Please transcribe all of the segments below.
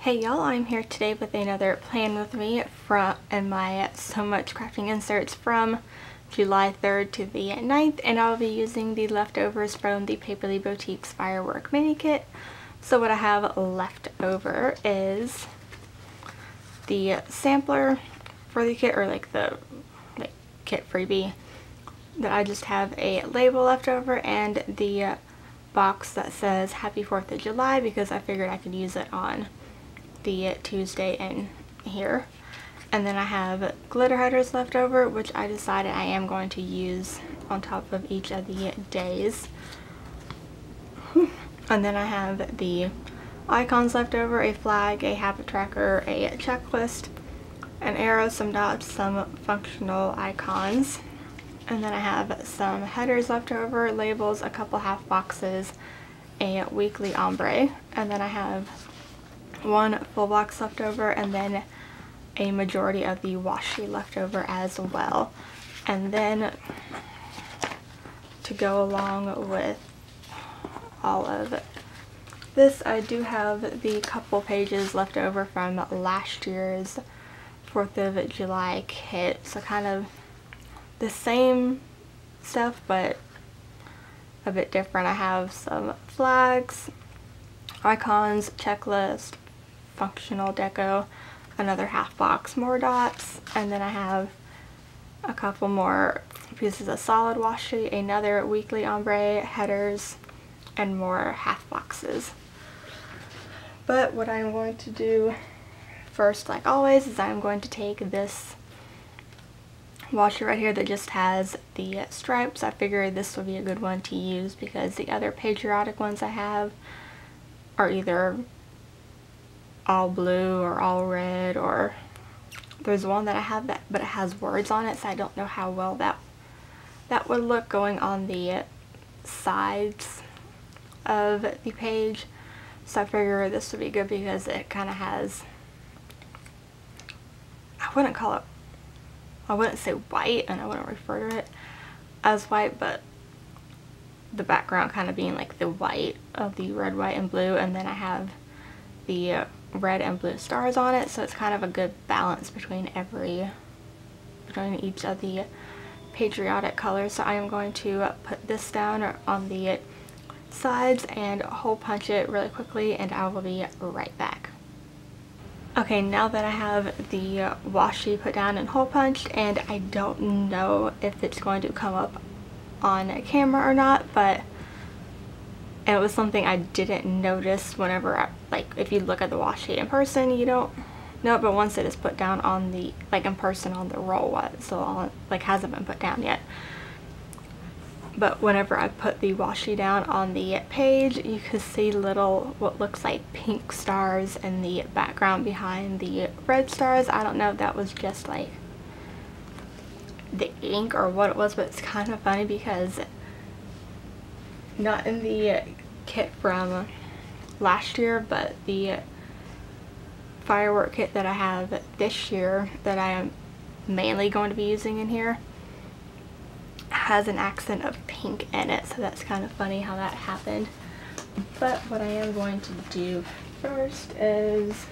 Hey y'all, I'm here today with another plan with me from my SewMuchCrafting inserts from July 3rd to the 9th, and I'll be using the leftovers from the Paperly Boutique's Firework mini kit. So what I have left over is the sampler for the kit, or like the kit freebie, that I just have a label left over, and the box that says Happy 4th of July because I figured I could use it on the Tuesday in here. And then I have glitter headers left over, which I decided I am going to use on top of each of the days. And then I have the icons left over, a flag, a habit tracker, a checklist, an arrow, some dots, some functional icons. And then I have some headers left over, labels, a couple half boxes, a weekly ombre, and then I have one full box left over, and then a majority of the washi left over as well. And then to go along with all of this, I do have the couple pages left over from last year's 4th of July kit. So kind of the same stuff, but a bit different. I have some flags, icons, checklist, functional deco, another half box, more dots, and then I have a couple more pieces of solid washi, another weekly ombre, headers, and more half boxes. But what I'm going to do first, like always, is I'm going to take this washi right here that just has the stripes. I figured this would be a good one to use because the other patriotic ones I have are either all blue or all red, or there's one that I have that but it has words on it, so I don't know how well that would look going on the sides of the page. So I figure this would be good because it kind of has, I wouldn't say white, and I wouldn't refer to it as white, but the background kind of being like the white of the red, white, and blue, and then I have the red and blue stars on it, so it's kind of a good balance between each of the patriotic colors. So I am going to put this down on the sides and hole punch it really quickly, and I will be right back. Okay, now that I have the washi put down and hole punched, and I don't know if it's going to come up on camera or not, but it was something I didn't notice whenever if you look at the washi in person, you don't know it, but once it is put down on the, in person on the roll, so hasn't been put down yet. But whenever I put the washi down on the page, you can see little, what looks like pink stars in the background behind the red stars. I don't know if that was just like the ink or what it was, but it's kind of funny because not in the kit from last year, but the Firework kit that I have this year that I am mainly going to be using in here has an accent of pink in it, so that's kind of funny how that happened. But what I am going to do first is,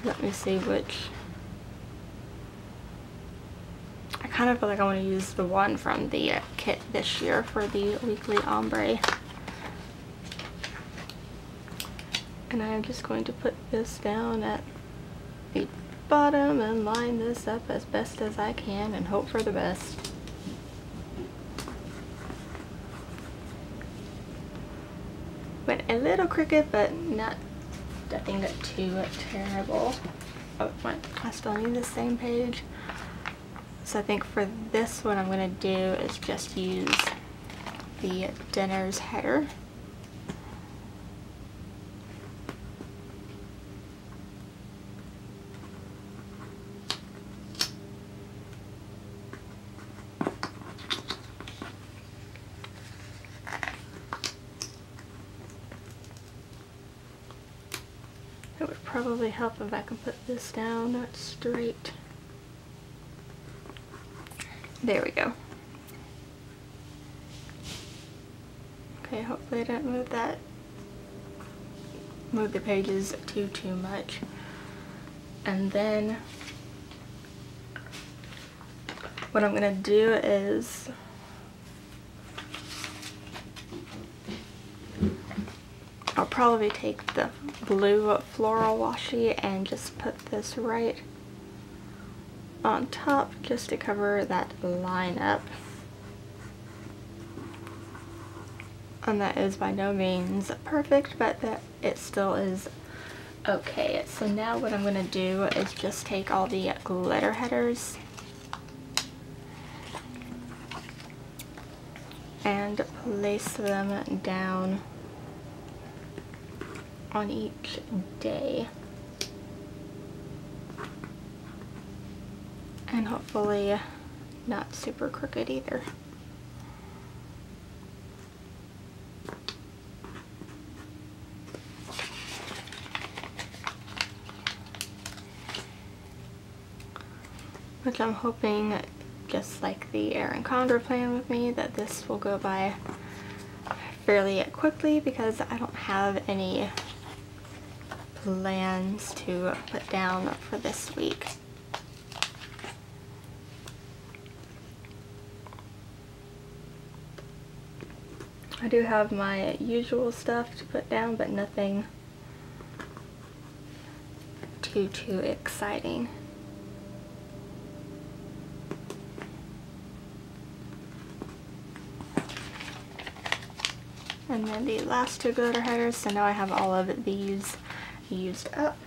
let me see which, I kind of feel like I want to use the one from the kit this year for the weekly ombre. And I'm just going to put this down at the bottom and line this up as best as I can and hope for the best. Went a little crooked, but nothing too terrible. Oh, I still need the same page. So I think for this, what I'm going to do is just use the dinner's header. It would probably help if I can put this down straight. There we go. Okay, hopefully I didn't move that move the pages too much. And then what I'm gonna do is I'll probably take the blue floral washi and just put this right on top just to cover that line up. And that is by no means perfect, but it still is okay. So now what I'm going to do is just take all the glitter headers and place them down on each day. And hopefully not super crooked either. Which I'm hoping, just like the Erin Condren plan with me, that this will go by fairly quickly because I don't have any plans to put down for this week. I do have my usual stuff to put down, but nothing too exciting. And then the last two glitter headers, so now I have all of these used up.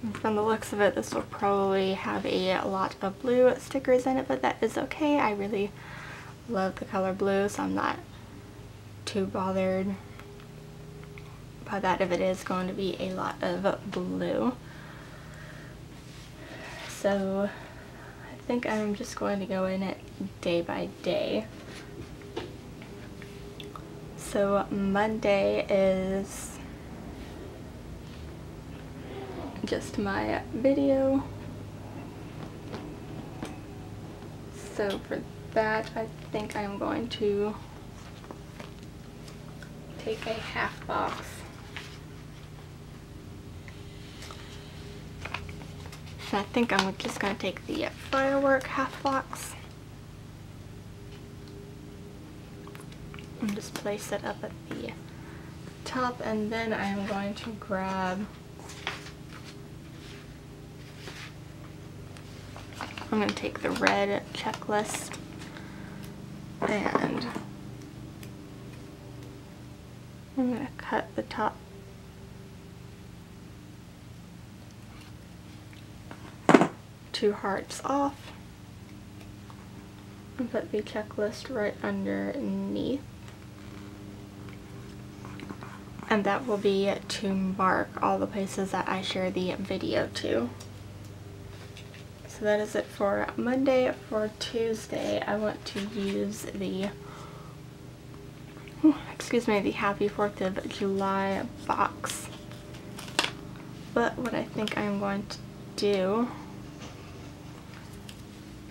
And from the looks of it, this will probably have a lot of blue stickers in it, but that is okay. I really love the color blue, so I'm not too bothered by that if it is going to be a lot of blue. So I think I'm just going to go in it day by day. So Monday is just my video. So for that, I think I'm going to take a half box and I think I'm just going to take the Firework half box and just place it up at the top, and then I'm going to grab, I'm going to take the red checklist and I'm going to cut the top two hearts off and put the checklist right underneath. And that will be to mark all the places that I share the video to. So that is it for Monday. For Tuesday, I want to use the the Happy 4th of July box. But what I think I'm going to do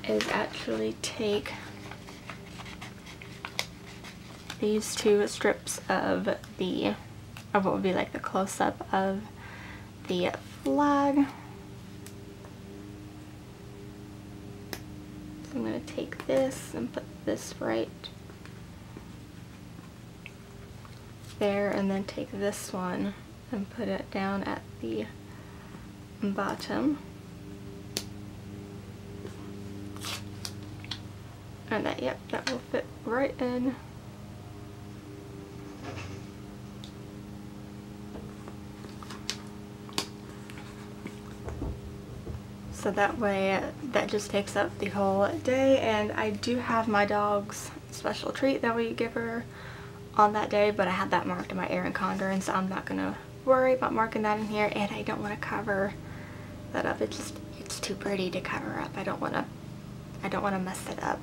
is actually take these two strips of what would be like the close-up of the flag. So I'm going to take this and put this right there, and then take this one and put it down at the bottom. And that, yep, that will fit right in. So that way, that just takes up the whole day. And I do have my dog's special treat that we give her on that day, but I had that marked in my Erin Condren, so I'm not gonna worry about marking that in here, and I don't want to cover that up. It's too pretty to cover up. I don't want to mess it up.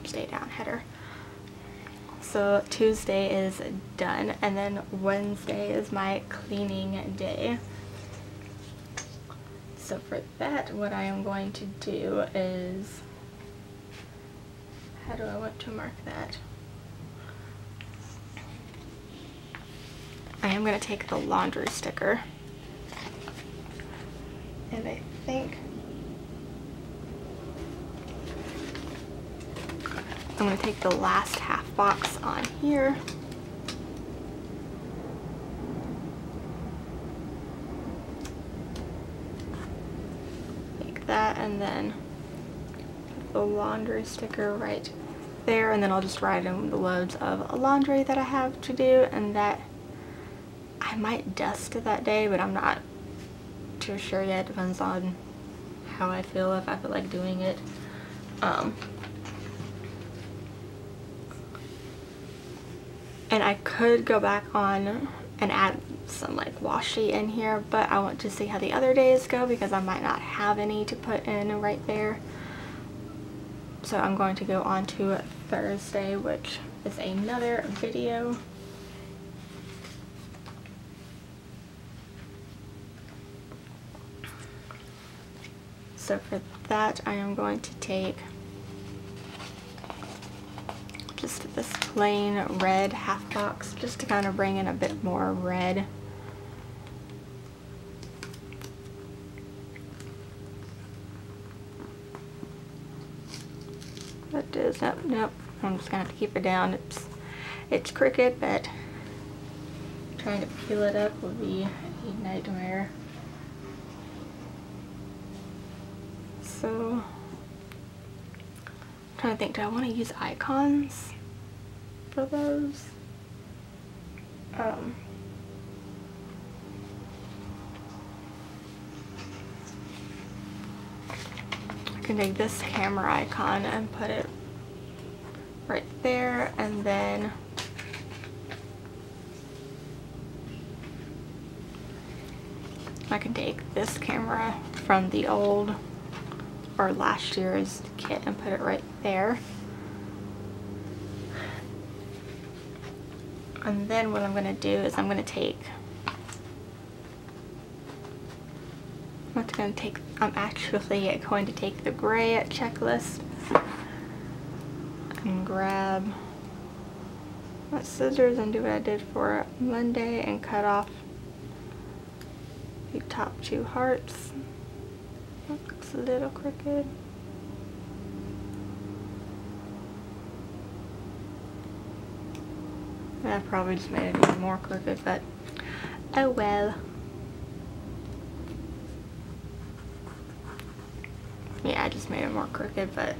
Stay down header. So Tuesday is done, and then Wednesday is my cleaning day. So for that, what I am going to do is, how do I want to mark that? I am going to take the laundry sticker, and I think I'm going to take the last half box on here. Like that, and then put the laundry sticker right there, and then I'll just write in the loads of laundry that I have to do, and that I might dust that day, but I'm not too sure yet. Depends on how I feel, if I feel like doing it. And I could go back on and add some like washi in here, but I want to see how the other days go because I might not have any to put in right there. So I'm going to go on to Thursday, which is another video. So for that, I am going to take just this plain red half box, just to kind of bring in a bit more red. That is, nope, I'm just gonna have to keep it down. It's crooked, but trying to peel it up would be a nightmare. So, I'm trying to think, do I want to use icons for those? I can take this camera icon and put it right there, and then I can take this camera from the old or last year's kit and put it right there. And then what I'm going to do is I'm actually going to take the gray checklist and grab my scissors and do what I did for Monday and cut off the top two hearts. Looks a little crooked. And I probably just made it even more crooked, but oh well. Yeah, I just made it more crooked, but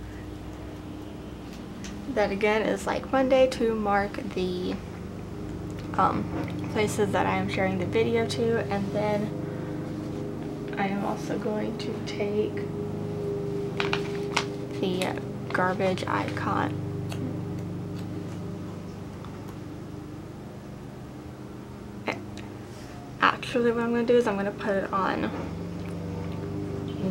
that again is like Monday to mark the places that I am sharing the video to, and then I am also going to take the garbage icon. Actually, what I'm going to do is I'm going to put it on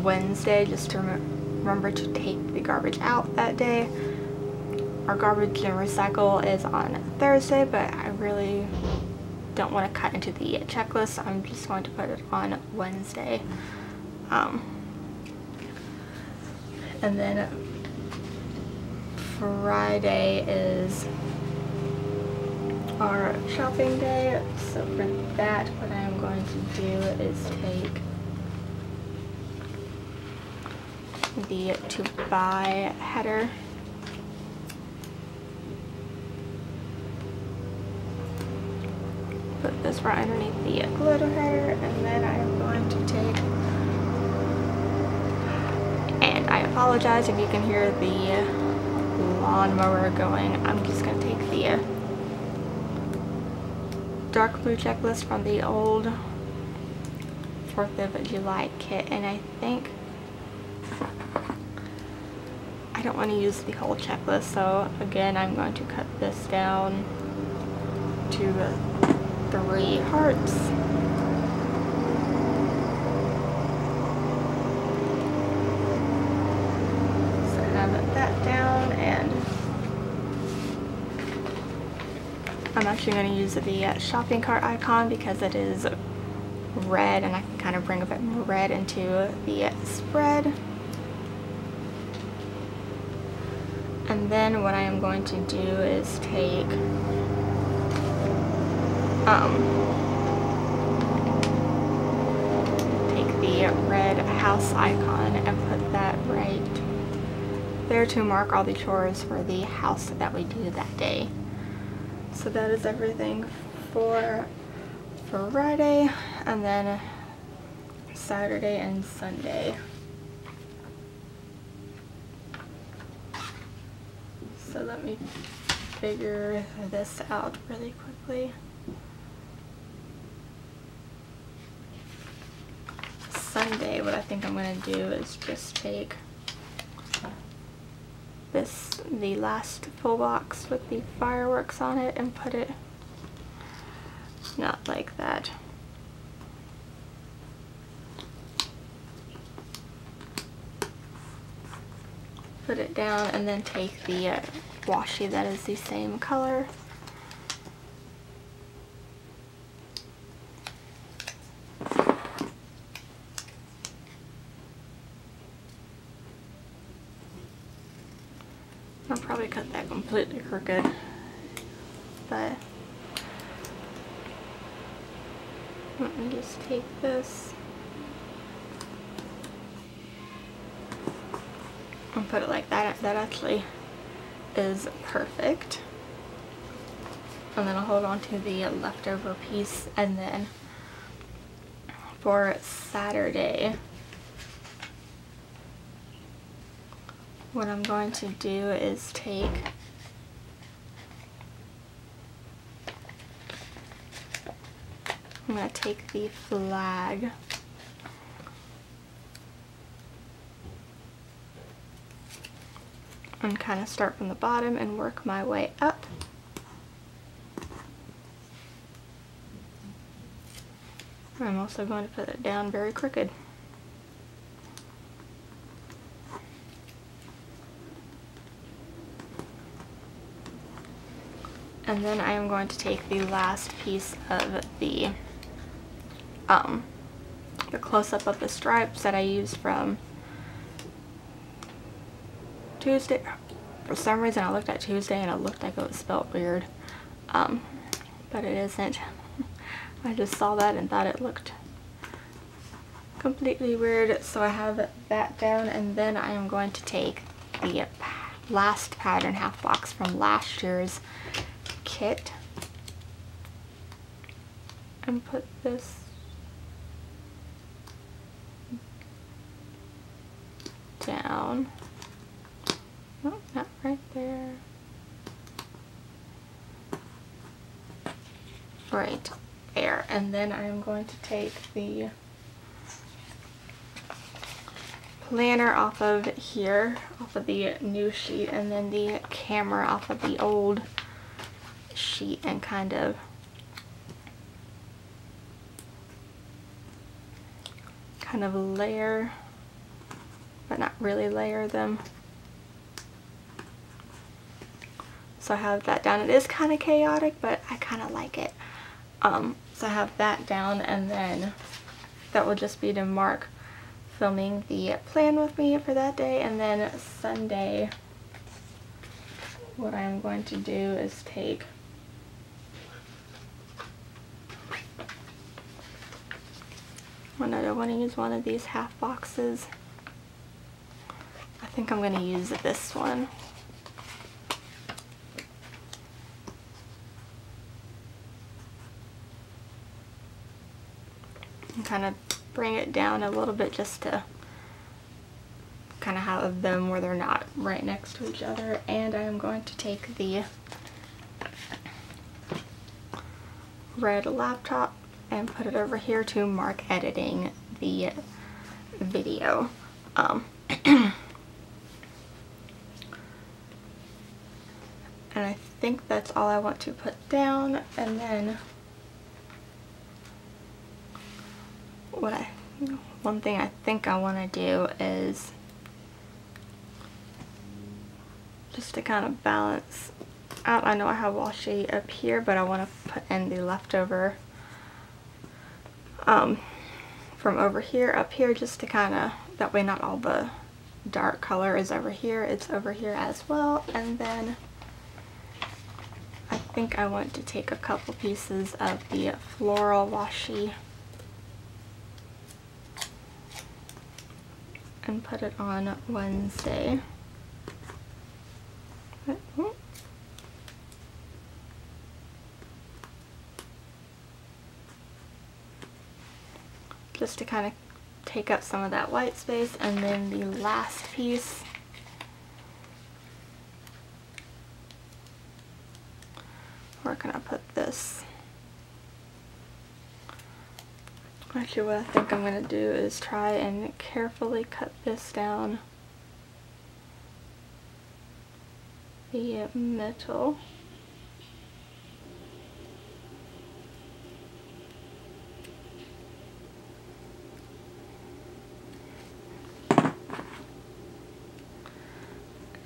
Wednesday, just to remember to take the garbage out that day. Our garbage and recycle is on Thursday, but I really don't want to cut into the checklist, so I'm just going to put it on Wednesday. And then Friday is our shopping day, so for that, what I am going to do is take the to buy header, put this right underneath the glitter header, and then I am going to take, and I apologize if you can hear the lawnmower going, I'm just going to take the dark blue checklist from the old 4th of July kit, and I think I don't want to use the whole checklist, so again I'm going to cut this down to 3 hearts. So have that down, and I'm actually going to use the shopping cart icon because it is red and I can kind of bring a bit more red into the spread. And then what I am going to do is take the red house icon and put that right there to mark all the chores for the house that we do that day. So that is everything for Friday, and then Saturday and Sunday. So let me figure this out really quickly. Sunday, what I think I'm going to do is just take the last full box with the fireworks on it and put it not like that. Put it down and then take the washi that is the same color. I'll probably cut that completely crooked, but let me just take this and put it like that. That actually is perfect. And then I'll hold on to the leftover piece, and then for Saturday, what I'm going to do is take the flag and kind of start from the bottom and work my way up. I'm also going to put it down very crooked. And then I am going to take the last piece of the close-up of the stripes that I used from Tuesday. For some reason I looked at Tuesday and it looked like it was spelled weird, but it isn't. I just saw that and thought it looked completely weird, so I have that down. And then I am going to take the last pattern half box from last year's kit and put this down. No, not right there. Right there. And then I'm going to take the planner off of here, off of the new sheet, and then the camera off of the old sheet, and kind of layer, but not really layer them. So I have that down. It is kind of chaotic, but I kind of like it. So I have that down, and then that will just be to mark filming the plan with me for that day. And then Sunday, what I'm going to do is take I want to use one of these half boxes. I think I'm going to use this one. And kind of bring it down a little bit just to kind of have them where they're not right next to each other. And I am going to take the red laptop and put it over here to mark editing the video. And I think that's all I want to put down. And then one thing I think I want to do is just to kind of balance out. I know I have washi up here, but I want to put in the leftover from over here up here, just to kind of, that way not all the dark color is over here, it's over here as well. And then I think I want to take a couple pieces of the floral washi and put it on Wednesday. Just to kind of take up some of that white space. And then the last piece, where can I put this? Actually, what I think I'm going to do is try and carefully cut this down the middle.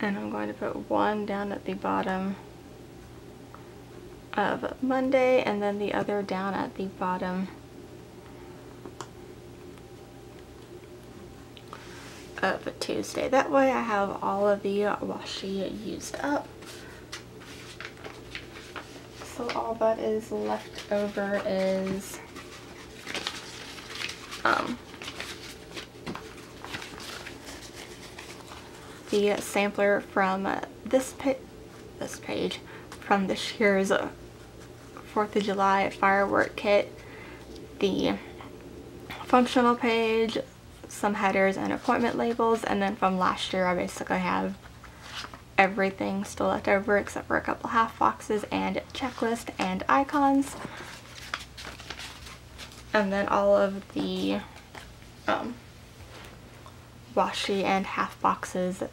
And I'm going to put one down at the bottom of Monday, and then the other down at the bottom of Tuesday. That way I have all of the washi used up. So all that is left over is the sampler from this page from this year's 4th of July firework kit, the functional page, some headers and appointment labels, and then from last year I basically have everything still left over except for a couple half boxes and checklist and icons. And then all of the washi and half boxes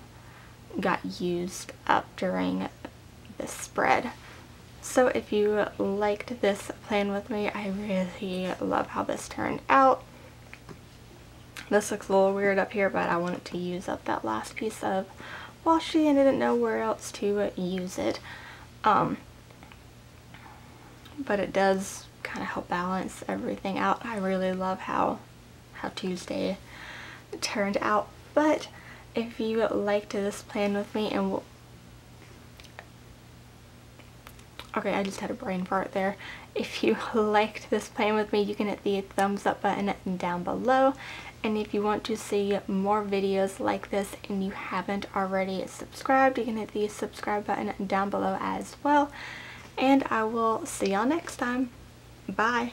got used up during this spread. So if you liked this plan with me, I really love how this turned out. This looks a little weird up here, but I wanted to use up that last piece of washi and didn't know where else to use it. But it does kind of help balance everything out. I really love how Tuesday turned out. But if you liked this plan with me, and okay, I just had a brain fart there. If you liked this plan with me, you can hit the thumbs up button down below. And if you want to see more videos like this and you haven't already subscribed, you can hit the subscribe button down below as well. And I will see y'all next time. Bye.